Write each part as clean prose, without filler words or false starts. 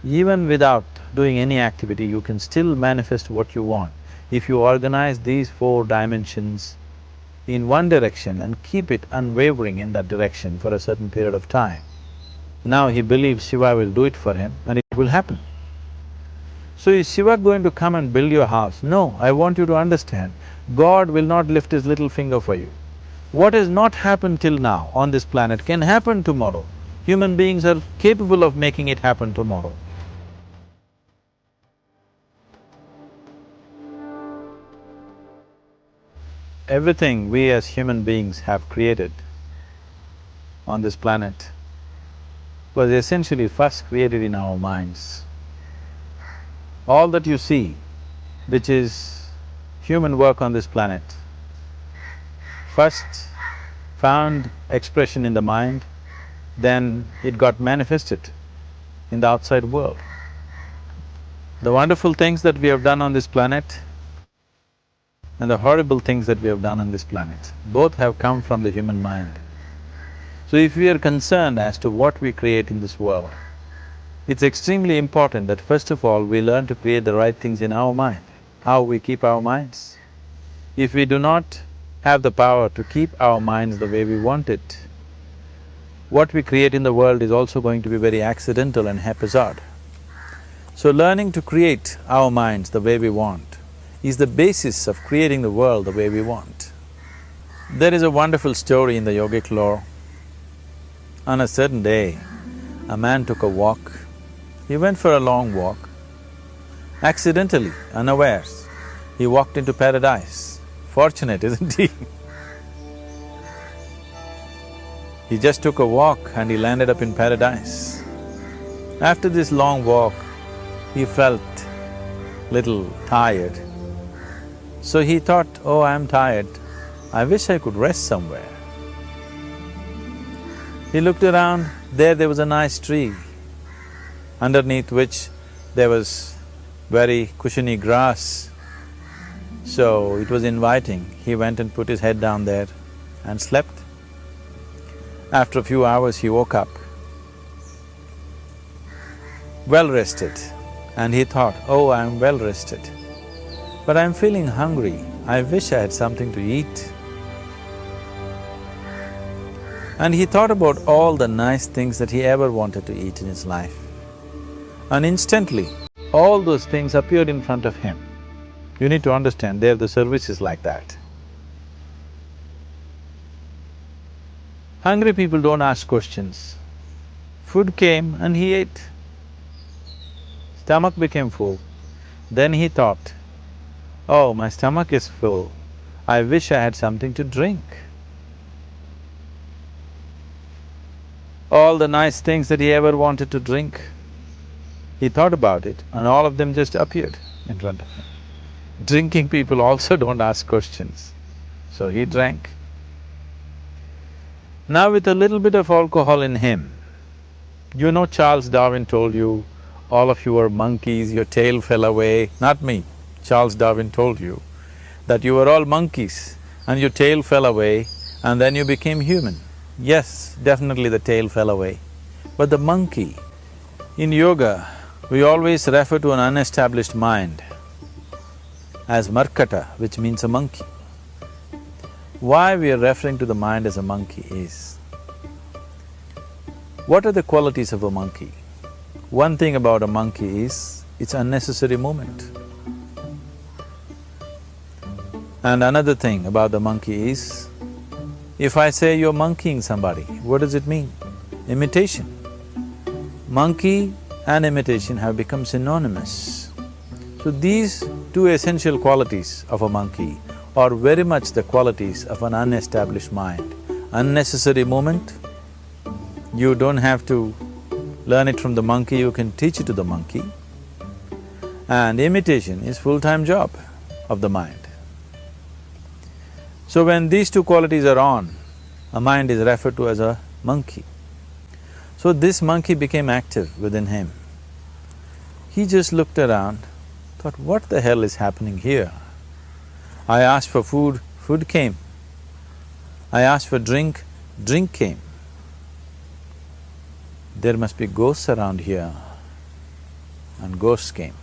Even without doing any activity, you can still manifest what you want. If you organize these 4 dimensions in one direction and keep it unwavering in that direction for a certain period of time, now he believes Shiva will do it for him and it will happen. So is Shiva going to come and build your house? No, I want you to understand, God will not lift his little finger for you. What has not happened till now on this planet can happen tomorrow. Human beings are capable of making it happen tomorrow. Everything we as human beings have created on this planet was essentially first created in our minds. All that you see, which is human work on this planet, first found expression in the mind, then it got manifested in the outside world. The wonderful things that we have done on this planet and the horrible things that we have done on this planet, both have come from the human mind. So if we are concerned as to what we create in this world, it's extremely important that first of all we learn to create the right things in our mind. How we keep our minds? If we do not have the power to keep our minds the way we want it, what we create in the world is also going to be very accidental and haphazard. So learning to create our minds the way we want is the basis of creating the world the way we want. There is a wonderful story in the yogic lore. On a certain day, a man took a walk. He went for a long walk. Accidentally, unawares, he walked into paradise. Fortunate, isn't he? He just took a walk and he landed up in paradise. After this long walk, he felt little tired. So he thought, oh, I'm tired, I wish I could rest somewhere. He looked around, there was a nice tree, underneath which there was very cushiony grass. So it was inviting. He went and put his head down there and slept. After a few hours, he woke up, well rested, and he thought, oh, I'm well rested, but I'm feeling hungry, I wish I had something to eat. And he thought about all the nice things that he ever wanted to eat in his life. And instantly, all those things appeared in front of him. You need to understand, there the service is like that. Hungry people don't ask questions. Food came and he ate. Stomach became full. Then he thought, oh, my stomach is full, I wish I had something to drink. All the nice things that he ever wanted to drink, he thought about it and all of them just appeared in front of him. Drinking people also don't ask questions, so he drank. Now with a little bit of alcohol in him, you know Charles Darwin told you, all of you are monkeys, your tail fell away. Not me, Charles Darwin told you that you were all monkeys and your tail fell away and then you became human. Yes, definitely the tail fell away. But the monkey, in yoga, we always refer to an unestablished mind as markata, which means a monkey. Why we are referring to the mind as a monkey is, what are the qualities of a monkey? One thing about a monkey is, it's unnecessary movement. And another thing about the monkey is, if I say you're monkeying somebody, what does it mean? Imitation. Monkey and imitation have become synonymous. So these two essential qualities of a monkey are very much the qualities of an unestablished mind. Unnecessary movement, you don't have to learn it from the monkey, you can teach it to the monkey. And imitation is full-time job of the mind. So when these two qualities are on, a mind is referred to as a monkey. So this monkey became active within him. He just looked around, thought, what the hell is happening here? I asked for food, food came. I asked for drink, drink came. There must be ghosts around here. and ghosts came.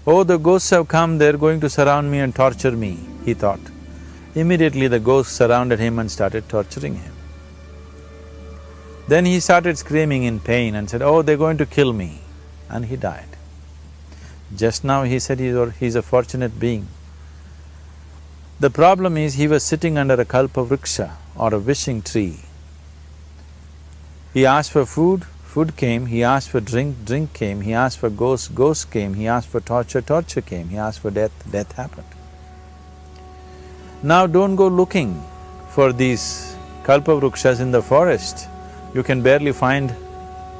Oh, the ghosts have come, they're going to surround me and torture me, he thought. Immediately the ghosts surrounded him and started torturing him. Then he started screaming in pain and said, oh, they're going to kill me, and he died. Just now he said he's a fortunate being. The problem is he was sitting under a kalpavriksha or a wishing tree. He asked for food, food came, he asked for drink, drink came, he asked for ghost, ghost came, he asked for torture, torture came, he asked for death, death happened. Now don't go looking for these kalpavrukshas in the forest. You can barely find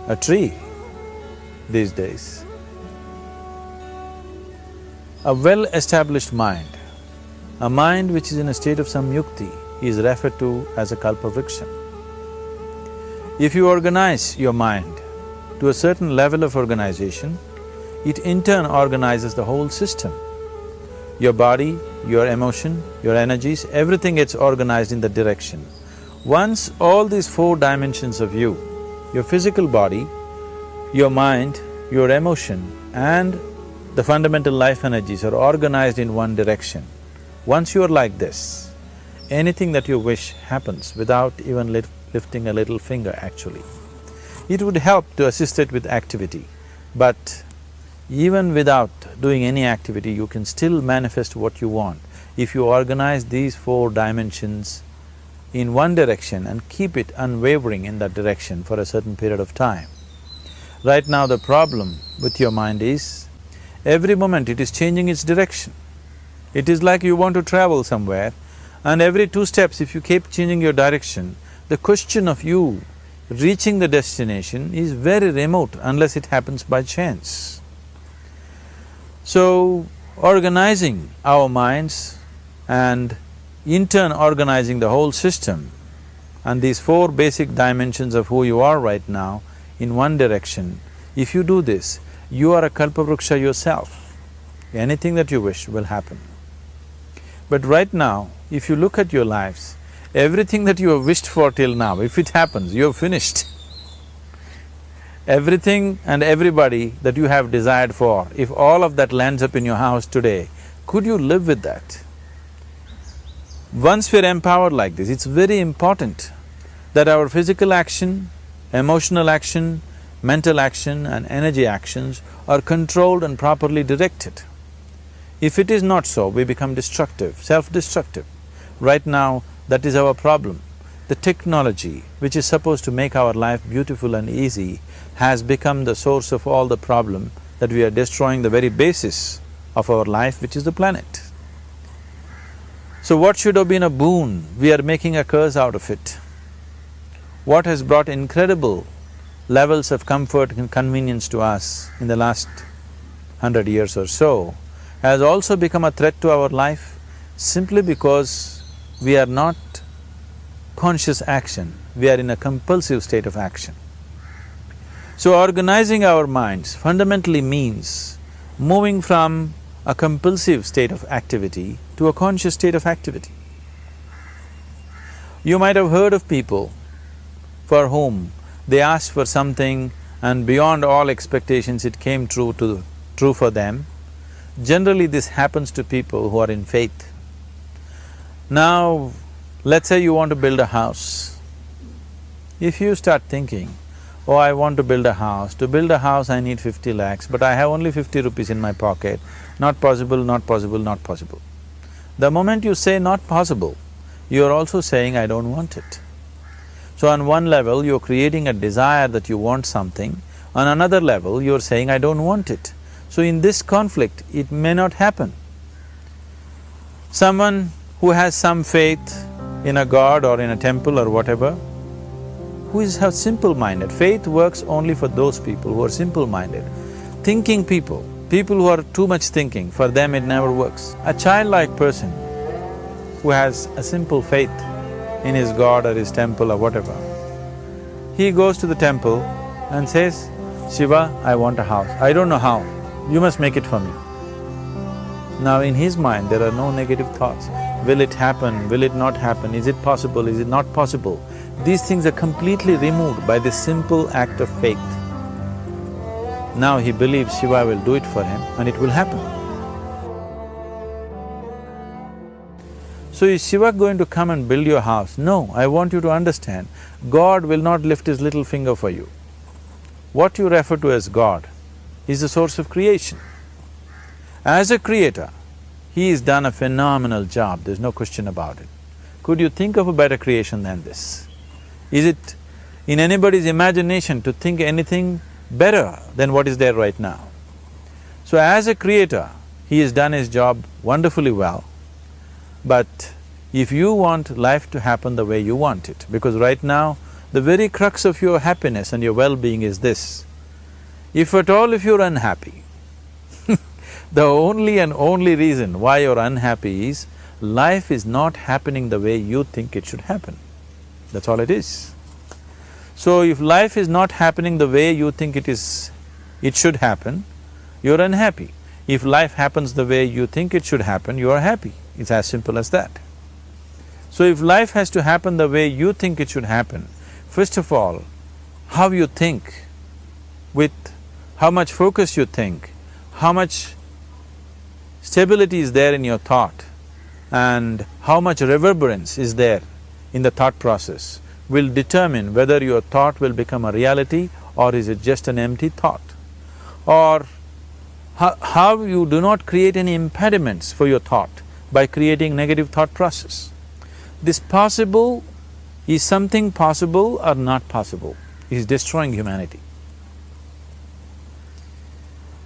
a tree these days. A well-established mind, a mind which is in a state of samyukti, is referred to as a kalpavriksha. If you organize your mind to a certain level of organization, it in turn organizes the whole system. Your body, your emotion, your energies, everything gets organized in that direction. Once all these four dimensions of you, your physical body, your mind, your emotion and the fundamental life energies are organized in one direction, once you are like this, anything that you wish happens without even lifting a little finger actually. It would help to assist it with activity, but even without doing any activity, you can still manifest what you want if you organize these four dimensions in one direction and keep it unwavering in that direction for a certain period of time. Right now the problem with your mind is, every moment it is changing its direction. It is like you want to travel somewhere and every 2 steps if you keep changing your direction, the question of you reaching the destination is very remote unless it happens by chance. So, organizing our minds and in turn organizing the whole system and these four basic dimensions of who you are right now in one direction, if you do this, you are a kalpavruksha yourself. Anything that you wish will happen. But right now, if you look at your lives, everything that you have wished for till now, if it happens, you have finished. Everything and everybody that you have desired for, if all of that lands up in your house today, could you live with that? Once we're empowered like this, it's very important that our physical action, emotional action, mental action and energy actions are controlled and properly directed. If it is not so, we become destructive, self-destructive. Right now, that is our problem. The technology, which is supposed to make our life beautiful and easy, has become the source of all the problem that we are destroying the very basis of our life, which is the planet. So what should have been a boon, we are making a curse out of it. What has brought incredible levels of comfort and convenience to us in the last 100 years or so has also become a threat to our life simply because we are not conscious action, we are in a compulsive state of action. So organizing our minds fundamentally means moving from a compulsive state of activity to a conscious state of activity. You might have heard of people for whom they asked for something and beyond all expectations it came true for them. Generally this happens to people who are in faith. Now, let's say you want to build a house. If you start thinking, oh, I want to build a house, to build a house I need 50 lakhs, but I have only 50 rupees in my pocket, not possible, not possible, not possible. The moment you say not possible, you are also saying I don't want it. So on one level, you're creating a desire that you want something, on another level, you're saying I don't want it. So in this conflict, it may not happen. Someone who has some faith in a god or in a temple or whatever, who is simple-minded, faith works only for those people who are simple-minded. Thinking people, people who are too much thinking, for them it never works. A childlike person who has a simple faith in his god or his temple or whatever, he goes to the temple and says, Shiva, I want a house. I don't know how, you must make it for me. Now in his mind there are no negative thoughts. Will it happen? Will it not happen? Is it possible? Is it not possible? These things are completely removed by this simple act of faith. Now he believes Shiva will do it for him and it will happen. So is Shiva going to come and build your house? No, I want you to understand, God will not lift his little finger for you. What you refer to as God is the source of creation. As a creator, he has done a phenomenal job, there's no question about it. Could you think of a better creation than this? Is it in anybody's imagination to think anything better than what is there right now? So as a creator, he has done his job wonderfully well. But if you want life to happen the way you want it, because right now, the very crux of your happiness and your well-being is this, if at all if you're unhappy, the only and only reason why you're unhappy is life is not happening the way you think it should happen. That's all it is. So if life is not happening the way you think it should happen, you're unhappy. If life happens the way you think it should happen, you are happy. It's as simple as that. So if life has to happen the way you think it should happen, first of all, how you think, with how much focus you think, how much stability is there in your thought, and how much reverberance is there in the thought process will determine whether your thought will become a reality or is it just an empty thought. Or how you do not create any impediments for your thought by creating negative thought process. This possible is something possible or not possible, is destroying humanity.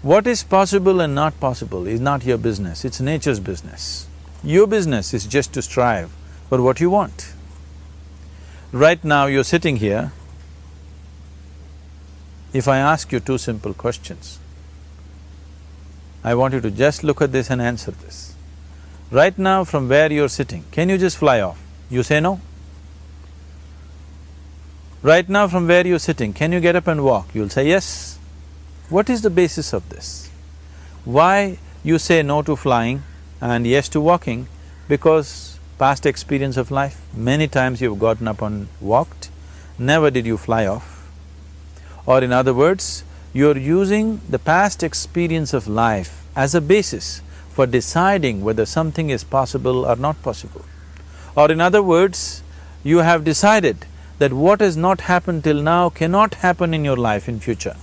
What is possible and not possible is not your business, it's nature's business. Your business is just to strive for what you want. Right now you're sitting here, if I ask you two simple questions, I want you to just look at this and answer this. Right now from where you're sitting, can you just fly off? You say no. Right now from where you're sitting, can you get up and walk? You'll say yes. What is the basis of this? Why you say no to flying and yes to walking? Because past experience of life, many times you've gotten up and walked, never did you fly off. Or in other words, you're using the past experience of life as a basis for deciding whether something is possible or not possible. Or in other words, you have decided that what has not happened till now cannot happen in your life in future.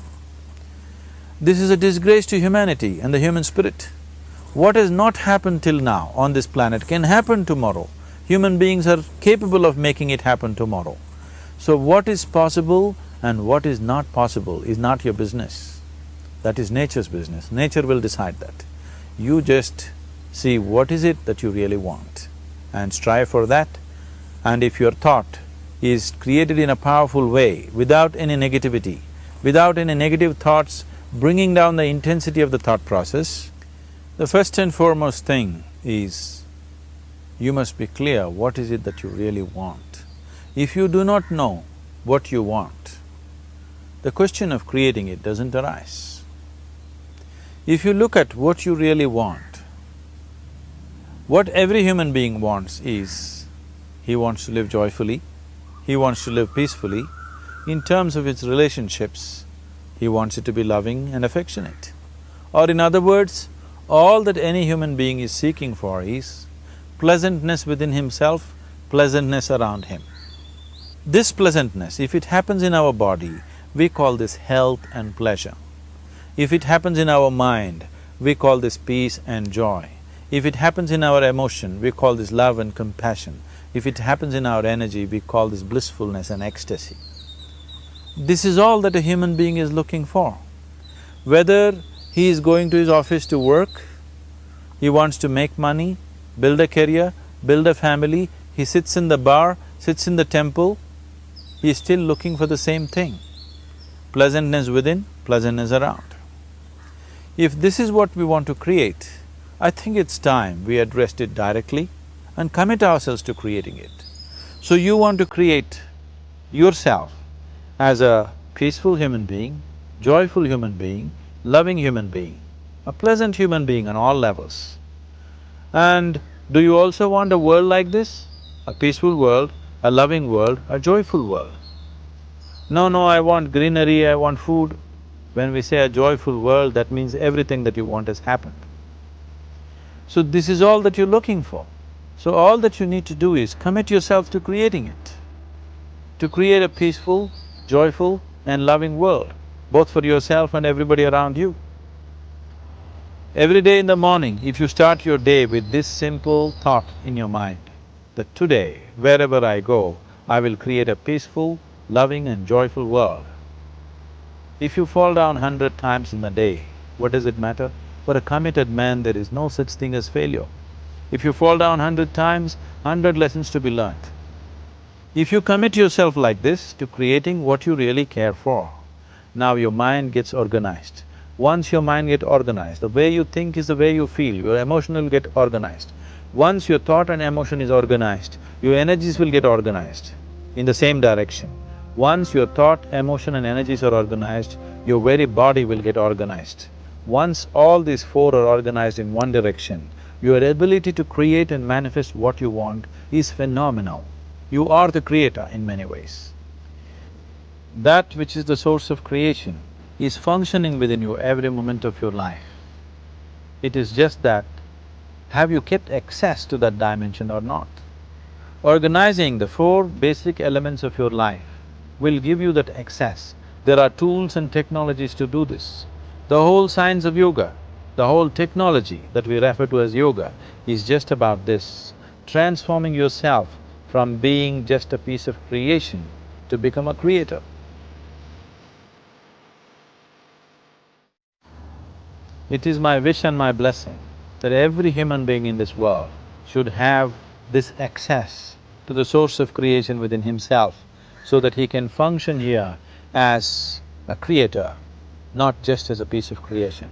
This is a disgrace to humanity and the human spirit. What has not happened till now on this planet can happen tomorrow. Human beings are capable of making it happen tomorrow. So what is possible and what is not possible is not your business. That is nature's business. Nature will decide that. You just see what is it that you really want and strive for that. And if your thought is created in a powerful way, without any negativity, without any negative thoughts bringing down the intensity of the thought process, the first and foremost thing is you must be clear what is it that you really want. If you do not know what you want, the question of creating it doesn't arise. If you look at what you really want, what every human being wants is, he wants to live joyfully, he wants to live peacefully. In terms of its relationships, he wants it to be loving and affectionate. Or in other words, all that any human being is seeking for is pleasantness within himself, pleasantness around him. This pleasantness, if it happens in our body, we call this health and pleasure. If it happens in our mind, we call this peace and joy. If it happens in our emotion, we call this love and compassion. If it happens in our energy, we call this blissfulness and ecstasy. This is all that a human being is looking for. Whether he is going to his office to work, he wants to make money, build a career, build a family, he sits in the bar, sits in the temple, he is still looking for the same thing. Pleasantness within, pleasantness around. If this is what we want to create, I think it's time we addressed it directly and commit ourselves to creating it. So you want to create yourself as a peaceful human being, joyful human being, loving human being, a pleasant human being on all levels. And do you also want a world like this? A peaceful world, a loving world, a joyful world? No, I want greenery, I want food. When we say a joyful world, that means everything that you want has happened. So this is all that you're looking for. So all that you need to do is commit yourself to creating it, to create a peaceful, joyful and loving world, both for yourself and everybody around you. Every day in the morning, if you start your day with this simple thought in your mind, that today, wherever I go, I will create a peaceful, loving and joyful world. If you fall down 100 times in a day, what does it matter? For a committed man, there is no such thing as failure. If you fall down 100 times, 100 lessons to be learnt. If you commit yourself like this to creating what you really care for, now your mind gets organized. Once your mind gets organized, the way you think is the way you feel, your emotion will get organized. Once your thought and emotion is organized, your energies will get organized in the same direction. Once your thought, emotion and energies are organized, your very body will get organized. Once all these four are organized in one direction, your ability to create and manifest what you want is phenomenal. You are the creator in many ways. That which is the source of creation is functioning within you every moment of your life. It is just that, have you kept access to that dimension or not? Organizing the four basic elements of your life will give you that access. There are tools and technologies to do this. The whole science of yoga, the whole technology that we refer to as yoga is just about this, transforming yourself from being just a piece of creation to become a creator. It is my wish and my blessing that every human being in this world should have this access to the source of creation within himself so that he can function here as a creator, not just as a piece of creation.